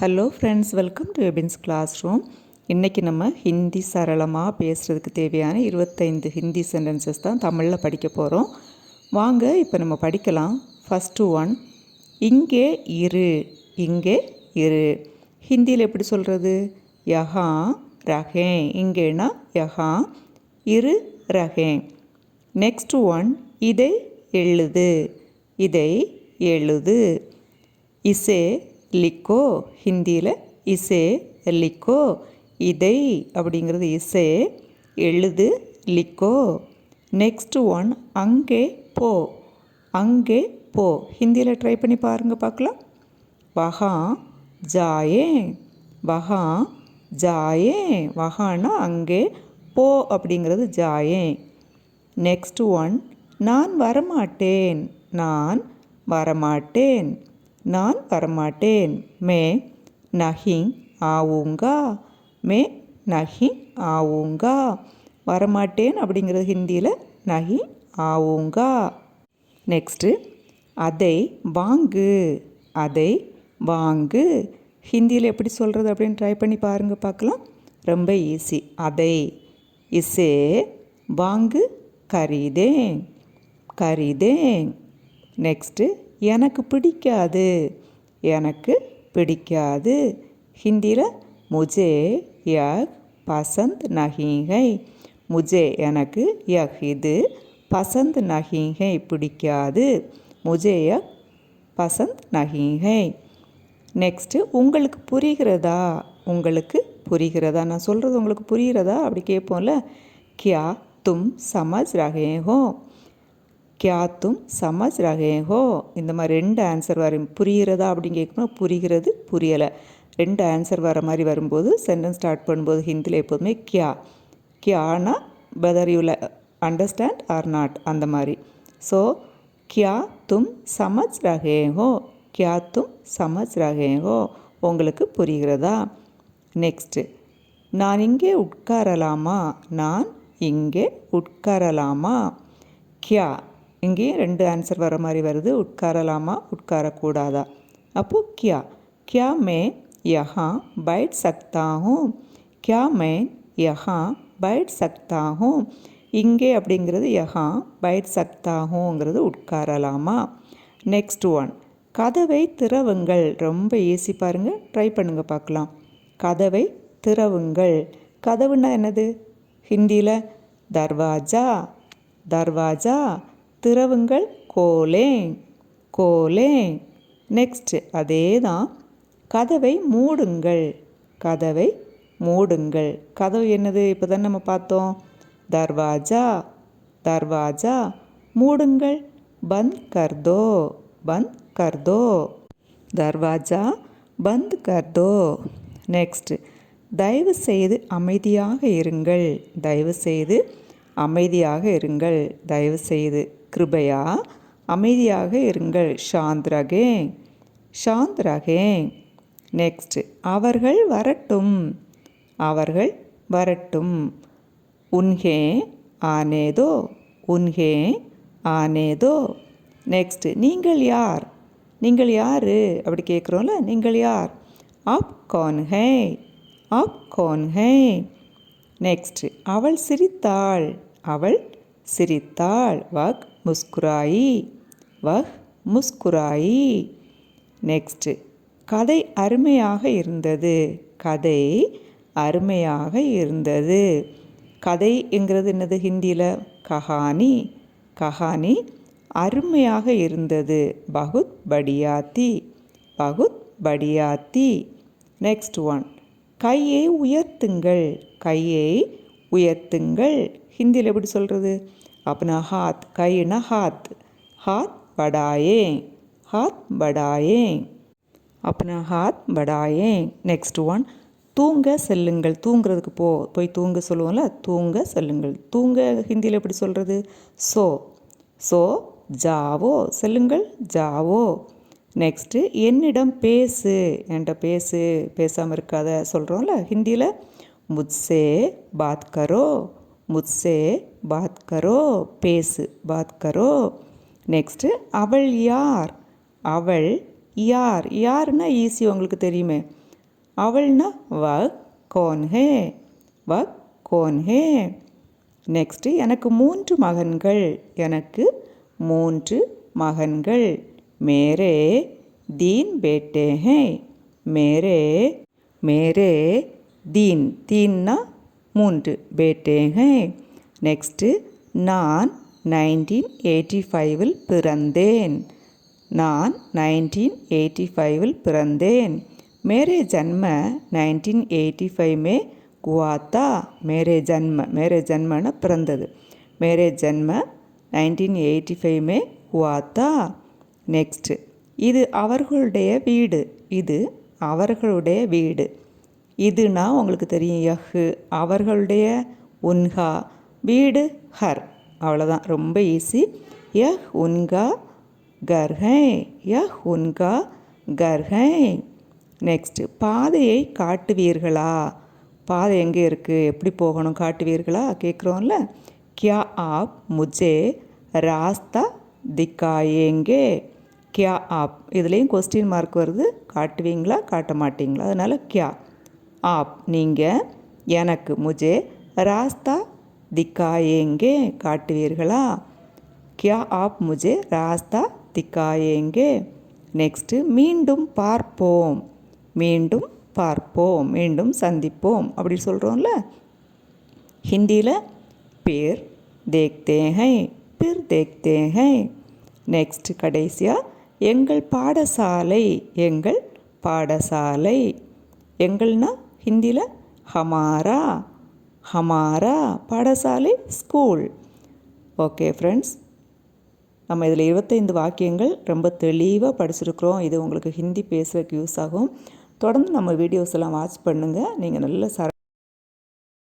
Hello friends, welcome to Ebin's classroom. இன்றைக்கி நம்ம ஹிந்தி சரளமாக பேசுகிறதுக்கு தேவையான 25 ஹிந்தி சென்டென்சஸ் தான் தமிழில் படிக்க போகிறோம். வாங்க இப்போ நம்ம படிக்கலாம். ஃபஸ்ட்டு ஒன், இங்கே இரு. இங்கே இரு ஹிந்தியில் எப்படி சொல்கிறது? யஹா ரஹே. இங்கேனா யஹா, இரு ரஹே. நெக்ஸ்ட் ஒன், இதை எழுது. இதை எழுது. இசே லிக்கோ. ஹிந்தியில் இசே லிக்கோ. இதை அப்படிங்கிறது இசே, எழுது லிக்கோ. நெக்ஸ்ட் ஒன், அங்கே போ. அங்கே போ ஹிந்தியில் ட்ரை பண்ணி பாருங்கள் பார்க்கலாம். வஹா ஜாயே. வஹா ஜாயே. வஹானா அங்கே, போ அப்படிங்கிறது ஜாயே. நெக்ஸ்ட் ஒன், நான் வரமாட்டேன். நான் வரமாட்டேன். நான் வரமாட்டேன். மே நஹி ஆவுங்கா. மே நஹி ஆவுங்கா. வரமாட்டேன் அப்படிங்கிறது ஹிந்தியில் நஹி ஆவுங்கா. நெக்ஸ்ட்டு, அதை வாங்கு. அதை வாங்கு ஹிந்தியில் எப்படி சொல்கிறது அப்படின்னு ட்ரை பண்ணி பாருங்கள் பார்க்கலாம். ரொம்ப ஈஸி. அதை இசே வாங்கு கரீதேன். கரீதேன். நெக்ஸ்ட்டு, எனக்கு பிடிக்காது. எனக்கு பிடிக்காது ஹிந்தியில் முஜே யக் பசந்த் நஹி ஹை. முஜே எனக்கு, யக் இது, பசந்த் நஹி ஹை பிடிக்காது. முஜே யக் பசந்த் நஹி ஹை. நெக்ஸ்ட்டு, உங்களுக்கு புரிகிறதா. உங்களுக்கு புரிகிறதா. நான் சொல்கிறது உங்களுக்கு புரிகிறதா அப்படி கேட்போம்ல. கியா தும் சமஜ் ரஹே ஹோ. கியா தும் சமஜ் ரஹே ஹோ. இந்த மாதிரி 2 ஆன்சர் வரும். புரிகிறதா அப்படின்னு கேட்கணும். புரிகிறது, புரியலை, 2 ஆன்சர் வர மாதிரி வரும்போது சென்டென்ஸ் ஸ்டார்ட் பண்ணும்போது ஹிந்தியில் எப்போதுமே கியா. கியானா whether you understand or not அந்த மாதிரி. ஸோ கியா தும் சமஜ் ரஹே ஹோ. கியா தும் சமஜ் ரஹே ஹோ. உங்களுக்கு புரிகிறதா. நெக்ஸ்ட்டு, நான் இங்கே உட்காரலாமா. நான் இங்கே உட்காரலாமா. கியா இங்கேயும் 2 ஆன்சர் வர மாதிரி வருது. உட்காரலாமா, உட்காரக்கூடாதா. அப்போது கியா. கியா மே யஹா பைட் சக்தா ஹூம். கியா மே யஹா பைட் சக்தா ஹூம். இங்கே அப்படிங்கிறது யஹா, பைட் சக்தா ஹூங்கிறது உட்காரலாமா. நெக்ஸ்ட் ஒன், கதவை திறவுங்கள். ரொம்ப ஈஸி பாருங்கள், ட்ரை பண்ணுங்கள் பார்க்கலாம். கதவை திறவுங்கள். கதவுன்னா என்னது ஹிந்தியில்? தர்வாஜா. தர்வாஜா. திறவுங்கள் கோலே. கோலே. நெக்ஸ்ட்டு அதே தான், கதவை மூடுங்கள். கதவை மூடுங்கள். கதவு என்னது இப்போ தான் நம்ம பார்த்தோம். தர்வாஜா. தர்வாஜா. மூடுங்கள். பந்த் கர்தோ. பந்த் கர்தோ. தர்வாஜா பந்த் கர்தோ. நெக்ஸ்ட்டு, தயவு செய்து அமைதியாக இருங்கள். தயவு செய்து அமைதியாக இருங்கள். தயவு செய்து கிருபையா அமைதியாக இருங்கள். ஷாந்த் ரகே. ஷாந்த் ரகே. நெக்ஸ்ட்டு, அவர்கள் வரட்டும். அவர்கள் வரட்டும். உன்ஹே ஆனேதோ. உன்ஹே ஆனேதோ. நெக்ஸ்ட்டு, நீங்கள் யார். நீங்கள் யார் அப்படி கேட்குறோம்ல. நீங்கள் யார். ஆப் கௌன் ஹே. ஆப் கௌன் ஹே. நெக்ஸ்ட்டு, அவள் சிரித்தாள். அவள் சிரித்தாள். வக் முஸ்குராயி. வக் முஸ்குராயி. நெக்ஸ்ட்டு, கதை அருமையாக இருந்தது. கதை அருமையாக இருந்தது. கதை என்கிறது என்னது ஹிந்தியில்? கஹானி. கஹானி. அருமையாக இருந்தது. பகுத் படியாத்தி. பகுத் படியாத்தி. நெக்ஸ்ட் ஒன், கையை உயர்த்துங்கள். கையை உயர்த்துங்கள் ஹிந்தியில் எப்படி சொல்கிறது? அப்னா ஹாத். கைனா ஹாத். ஹாத் படாயே. ஹாத் படாயே. அப்னா ஹாத் படாயே. நெக்ஸ்ட் ஒன், தூங்க செல்லுங்கள். தூங்குறதுக்கு போய் தூங்க சொல்லுவோம்ல. தூங்க செல்லுங்கள். தூங்க ஹிந்தியில் எப்படி சொல்கிறது? சோ. So Zhao. செல்லுங்கள், ஜாவோ. நெக்ஸ்ட்டு, என்னிடம் பேசு. என்கிட்ட பேசு, பேசாமல் இருக்காத சொல்கிறோம்ல ஹிந்தியில். முஜ்சே பாத் கரோ. முஜ்சே பாத் கரோ. பேசு, பாத் கரோ. நெக்ஸ்ட்டு, அவள் யார். அவள் யார். யாருன்னா ஈஸி, உங்களுக்கு தெரியுமே. அவள்னா वह कौन है वह कौन है நெக்ஸ்ட்டு எனக்கு 3 மகன்கள் எனக்கு 3 மகன்கள் मेरे 3 बेटे हैं मेरे मेरे 3 3 बेटे हैं நெக்ஸ்ட்டு நான் 1985 பிறந்தேன் நான் 1985 பிறந்தேன் मेरे जन्म 1985 में हुआ था मेरे जन्म பிறந்தது मेरे जन्म 1985 में हुआ था நெக்ஸ்ட் இது அவர்களுடைய வீடு இது அவர்களுடைய வீடு இதுனா உங்களுக்கு தெரியும் யஹ் அவர்களுடைய உன்ஹா வீடு ஹர் அவ்வளோதான் ரொம்ப ஈஸி யஹ் உன்கா घर है यह उनका घर है நெக்ஸ்ட்டு பாதையை காட்டுவீர்களா பாதை எங்கே இருக்குது எப்படி போகணும் காட்டுவீர்களா கேட்குறோம்ல क्या आप मुझे रास्ता दिखाएंगे क्या आप இதுலேயும் கொஸ்டின் மார்க் வருது காட்டுவீங்களா காட்ட மாட்டீங்களா அதனால் क्या आप நீங்கள் எனக்கு मुझे रास्ता दिखाएंगे காட்டுவீர்களா क्या आप मुझे रास्ता दिखाएंगे நெக்ஸ்ட்டு மீண்டும் பார்ப்போம் மீண்டும் பார்ப்போம் மீண்டும் சந்திப்போம் அப்படி சொல்கிறோம்ல ஹிந்தியில் பேர் देखते हैं फिर देखते हैं நெக்ஸ்ட் கடைசியாக எங்கள் பாடசாலை எங்கள் பாடசாலை எங்கள்னா ஹிந்தியில் ஹமாரா ஹமாரா பாடசாலை ஸ்கூல் ஓகே ஃப்ரெண்ட்ஸ் நம்ம இதில் 25 வாக்கியங்கள் ரொம்ப தெளிவாக படிச்சிருக்கிறோம் இது உங்களுக்கு ஹிந்தி பேசுகிறதுக்கு யூஸ் ஆகும் தொடர்ந்து நம்ம வீடியோஸ் எல்லாம் வாட்ச் பண்ணுங்கள் நீங்கள் நல்ல